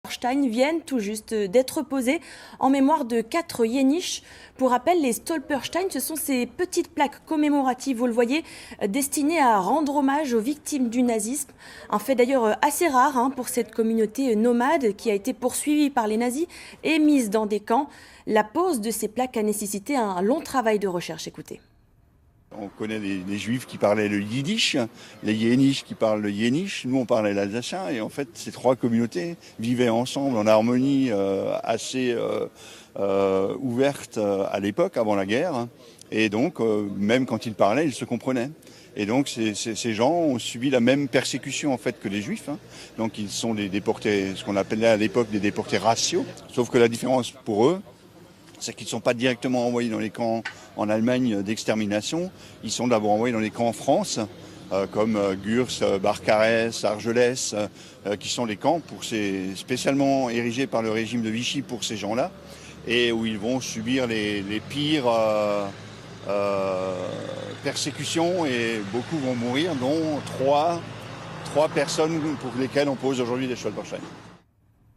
Stolperstein viennent tout juste d'être posées en mémoire de 4 Yéniches. Pour rappel, les Stolperstein, ce sont ces petites plaques commémoratives, vous le voyez, destinées à rendre hommage aux victimes du nazisme. Un fait d'ailleurs assez rare pour cette communauté nomade qui a été poursuivie par les nazis et mise dans des camps. La pose de ces plaques a nécessité un long travail de recherche. Écoutez. On connaît les juifs qui parlaient le yiddish, les yéniches qui parlent le yéniche, nous on parlait l'alsacien et en fait ces trois communautés vivaient ensemble en harmonie assez ouverte à l'époque, avant la guerre, et donc même quand ils parlaient, ils se comprenaient. Et donc ces gens ont subi la même persécution en fait que les juifs, donc ils sont des déportés, ce qu'on appelait à l'époque des déportés raciaux, sauf que la différence pour eux, c'est qu'ils ne sont pas directement envoyés dans les camps en Allemagne d'extermination. Ils sont d'abord envoyés dans les camps en France, comme Gurs, Barcarès, Argelès, qui sont les camps spécialement érigés par le régime de Vichy pour ces gens-là, et où ils vont subir les pires persécutions, et beaucoup vont mourir, dont trois personnes pour lesquelles on pose aujourd'hui des Stolperstein.